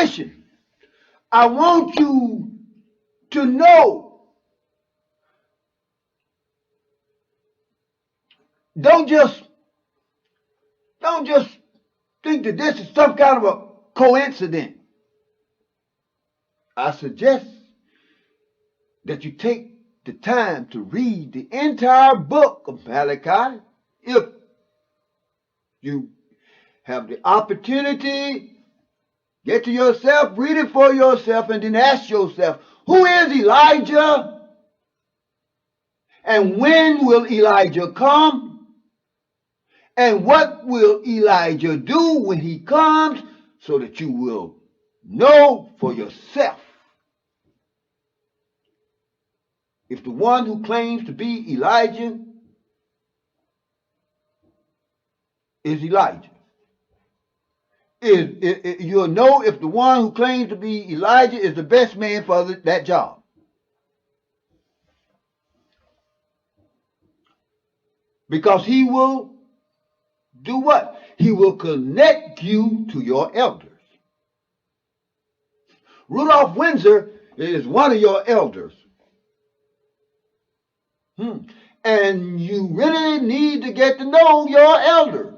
nation, I want you to know, don't just think that this is some kind of a coincidence. I suggest that you take the time to read the entire book of Malachi. If you have the opportunity, get to yourself, read it for yourself, and then ask yourself, who is Elijah? And when will Elijah come? And what will Elijah do when he comes, so that you will know for yourself if the one who claims to be Elijah is Elijah. You'll know if the one who claims to be Elijah is the best man for that job. Because he will do what? He will connect you to your elders. Rudolph Windsor is one of your elders. And you really need to get to know your elder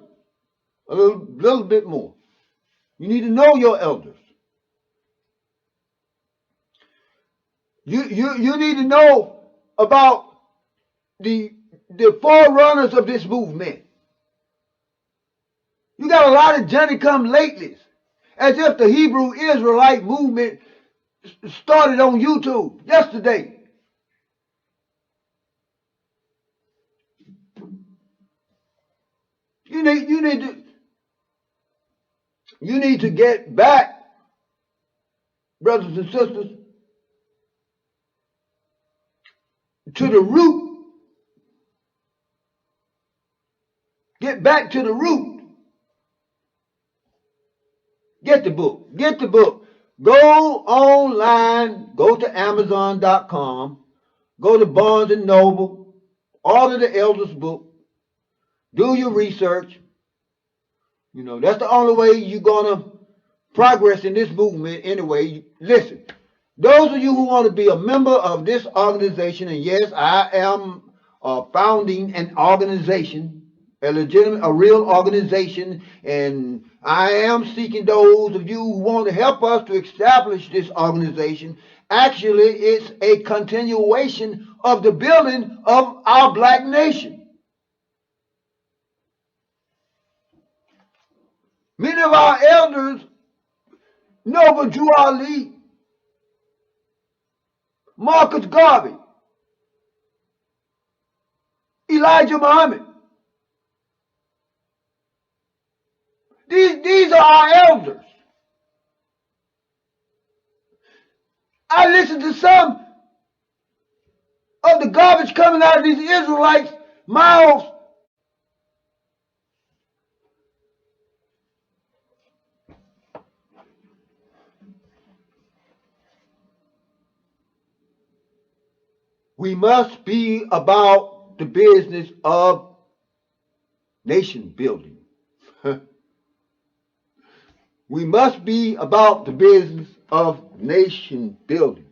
a little bit more. You need to know your elders. You need to know about the forerunners of this movement. You got a lot of Johnny-come-latelys, as if the Hebrew Israelite movement started on YouTube yesterday. You need to get back, brothers and sisters, to the root. Get back to the root. Get the book. Get the book. Go online. Go to Amazon.com. Go to Barnes & Noble. Order the Elders book. Do your research. You know, that's the only way you're going to progress in this movement anyway. Listen, those of you who want to be a member of this organization, and yes, I am founding an organization, a real organization, and I am seeking those of you who want to help us to establish this organization. Actually, it's a continuation of the building of our black nation. Many of our elders, Nova Drew Ali, Marcus Garvey, Elijah Muhammad. These are our elders. I listened to some of the garbage coming out of these Israelites' mouths. We must be about the business of nation building. We must be about the business of nation building.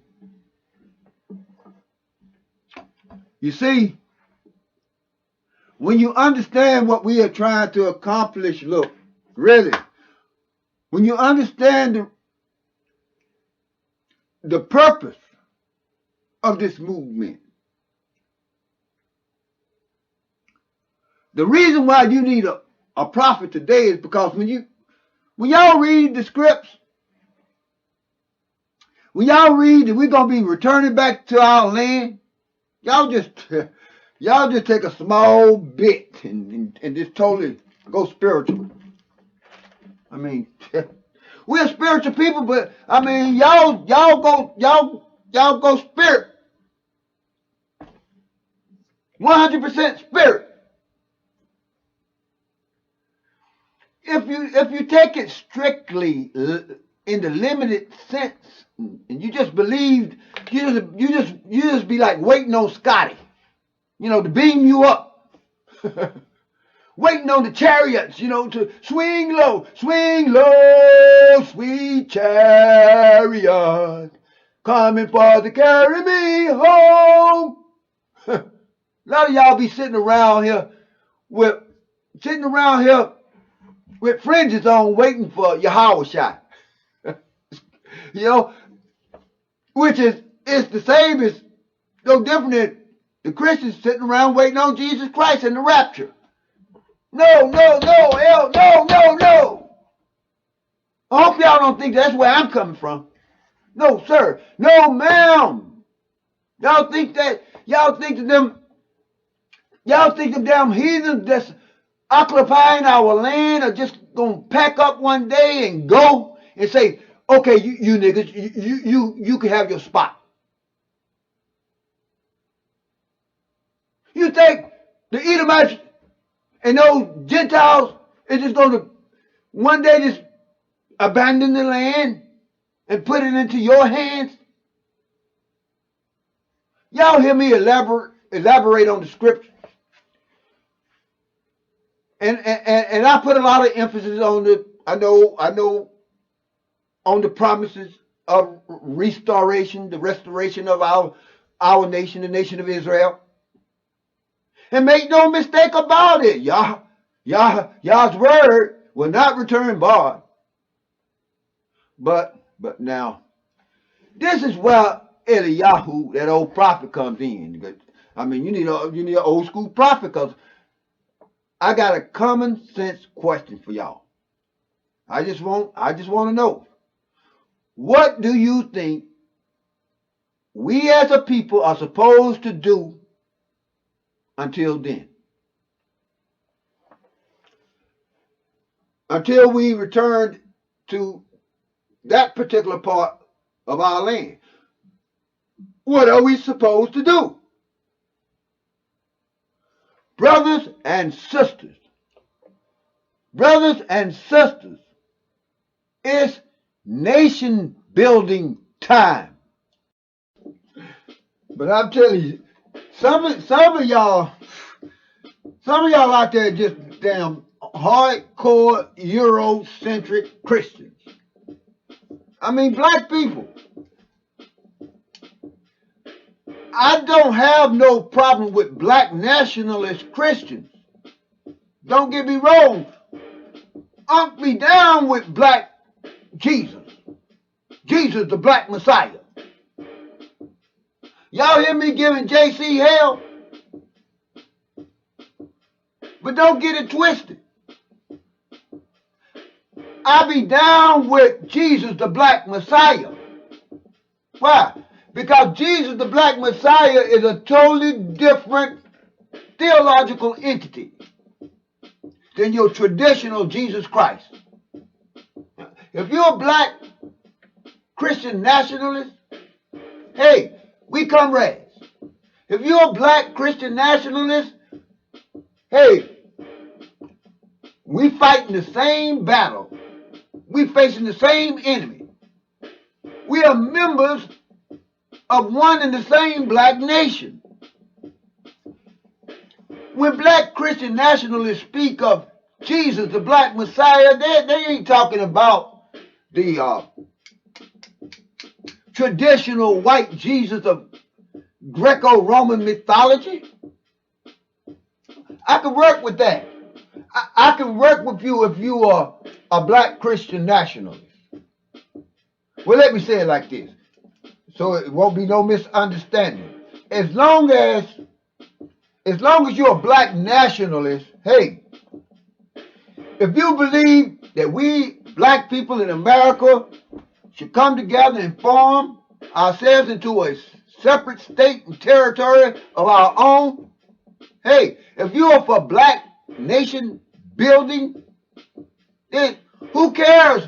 You see, when you understand what we are trying to accomplish, look, really, when you understand the purpose of this movement, the reason why you need a prophet today is because when y'all read the scripts, when y'all read that we're going to be returning back to our land, y'all just take a small bit and just totally go spiritual. I mean, we're spiritual people, but I mean, y'all go spirit. 100% spirit. If you take it strictly in the limited sense, and you just believed, you just be like waiting on Scotty, to beam you up. waiting on the chariots, to swing low, sweet chariot, coming for to carry me home. A lot of y'all be sitting around here with fringes on, waiting for Yahweh shot. Which is the same as no different than the Christians sitting around waiting on Jesus Christ in the rapture. No. I hope y'all don't think that's where I'm coming from. No, sir. No, ma'am. Y'all think them damn heathens that's occupying our land are just gonna pack up one day and go and say, okay, you niggas, you can have your spot. You think the Edomites and those Gentiles is just going to one day just abandon the land and put it into your hands? Y'all hear me elaborate on the scripture. And I put a lot of emphasis on on the promises of restoration, the restoration of our nation, the nation of Israel. And make no mistake about it, Yah's word will not return void. But now, this is where Eliyahu, that old prophet, comes in. I mean, you need an old school prophet, because I got a common sense question for y'all. I just want to know, what do you think we as a people are supposed to do until then? Until we return to that particular part of our land. What are we supposed to do? Brothers and sisters, it's nation building time. But I'm telling you, some of y'all out there just damn hardcore Eurocentric Christians. I mean, black people. I don't have no problem with black nationalist Christians. Don't get me wrong. I'll be down with black Jesus. Jesus, the black Messiah. Y'all hear me giving JC hell? But don't get it twisted. I'll be down with Jesus, the black Messiah. Why? Because Jesus, the black Messiah, is a totally different theological entity than your traditional Jesus Christ. If you're a black Christian nationalist, hey, we comrades. If you're a black Christian nationalist, hey, we fighting the same battle. We facing the same enemy. We are members of one and the same black nation. When black Christian nationalists speak of Jesus, the black Messiah, they ain't talking about the traditional white Jesus of Greco-Roman mythology. I can work with that. I can work with you if you are a black Christian nationalist. Well, let me say it like this, so it won't be no misunderstanding. As long as you're a black nationalist, hey, if you believe that we black people in America should come together and form ourselves into a separate state and territory of our own, hey, if you are for black nation building, then who cares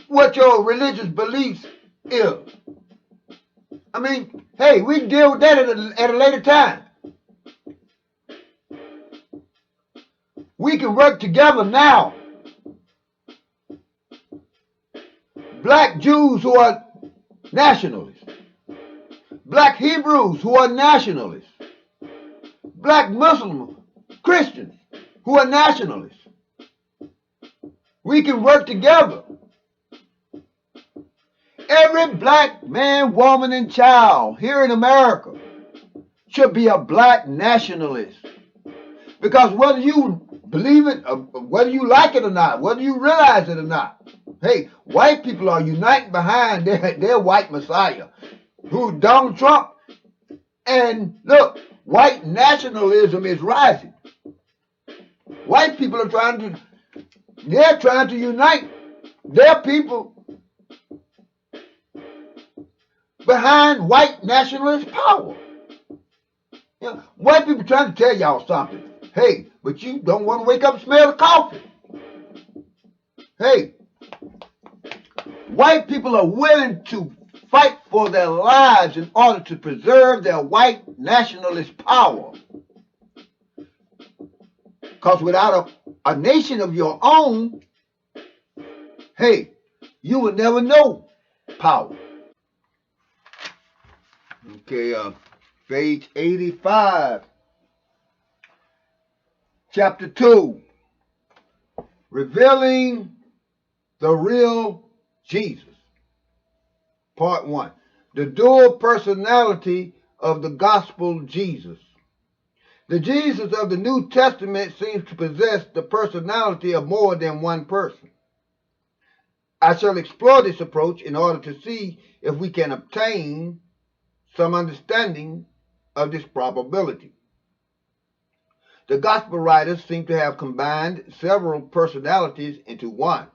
what your religious beliefs is? I mean, hey, we can deal with that at a later time. We can work together now. Black Jews who are nationalists. Black Hebrews who are nationalists. Black Muslim Christians who are nationalists. We can work together. Every black man, woman, and child here in America should be a black nationalist. Because whether you believe it, or whether you like it or not, whether you realize it or not, hey, white people are uniting behind their white messiah, who Donald Trump. And look, white nationalism is rising. White people are trying to unite their people behind white nationalist power. You know, white people trying to tell y'all something. Hey, but you don't want to wake up and smell the coffee. Hey, white people are willing to fight for their lives in order to preserve their white nationalist power. Because without a nation of your own, hey, you will never know power. Okay, page 85, chapter 2, revealing the real Jesus. Part 1, the dual personality of the gospel Jesus. The Jesus of the New Testament seems to possess the personality of more than one person. I shall explore this approach in order to see if we can obtain some understanding of this probability. The gospel writers seem to have combined several personalities into one.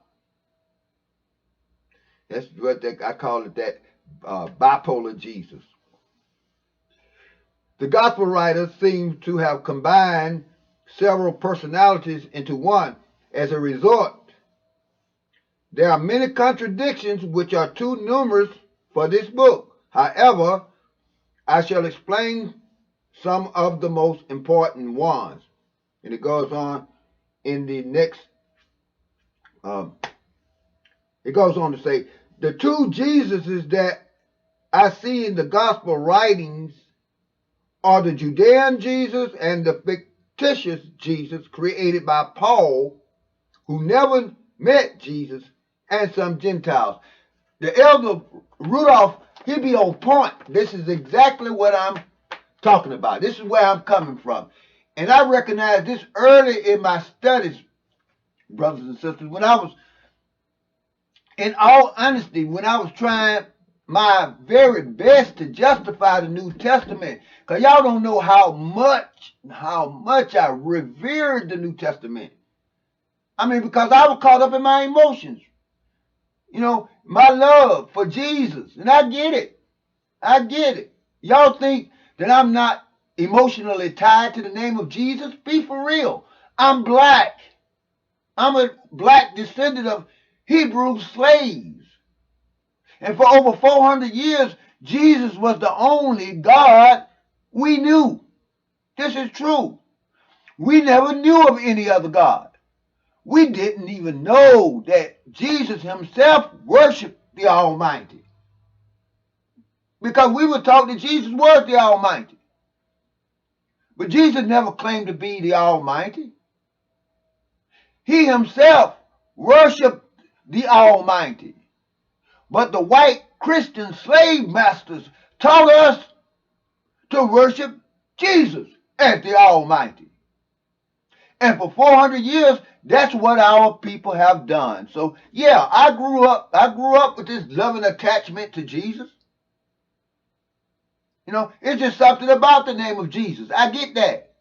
That's what I call it, that bipolar Jesus. The gospel writers seem to have combined several personalities into one. As a result, there are many contradictions which are too numerous for this book. However, I shall explain some of the most important ones. And it goes on in the next, it goes on to say, the two Jesuses that I see in the gospel writings are the Judean Jesus and the fictitious Jesus created by Paul, who never met Jesus, and some Gentiles. The elder Rudolph, he be on point. This is exactly what I'm talking about. This is where I'm coming from. And I recognize this early in my studies, brothers and sisters, when I was, in all honesty, when I was trying my very best to justify the New Testament. Because y'all don't know how much I revered the New Testament. I mean, because I was caught up in my emotions. You know, my love for Jesus. And I get it. I get it. Y'all think that I'm not emotionally tied to the name of Jesus? Be for real. I'm black. I'm a black descendant of Hebrew slaves. And for over 400 years, Jesus was the only God we knew. This is true. We never knew of any other God. We didn't even know that Jesus himself worshiped the Almighty. Because we were taught that Jesus was the Almighty. But Jesus never claimed to be the Almighty. He himself worshiped the Almighty. But the white Christian slave masters taught us to worship Jesus as the Almighty. And for 400 years, that's what our people have done. So yeah, I grew up with this loving attachment to Jesus. You know, it's just something about the name of Jesus. I get that.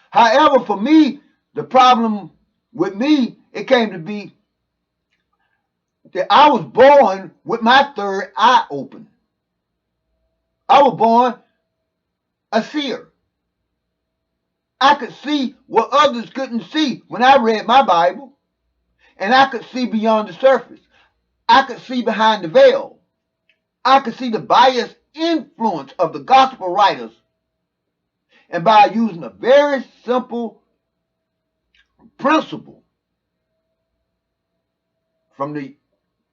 However, for me, the problem with me, it came to be that I was born with my third eye open. I was born a seer. I could see what others couldn't see when I read my Bible. And I could see beyond the surface. I could see behind the veil. I could see the biased influence of the gospel writers. And by using a very simple principle from the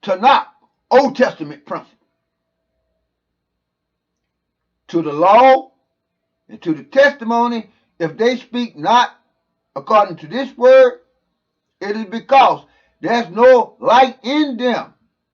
Tanakh, Old Testament principle, to the law and to the testimony, if they speak not according to this word, it is because there's no light in them.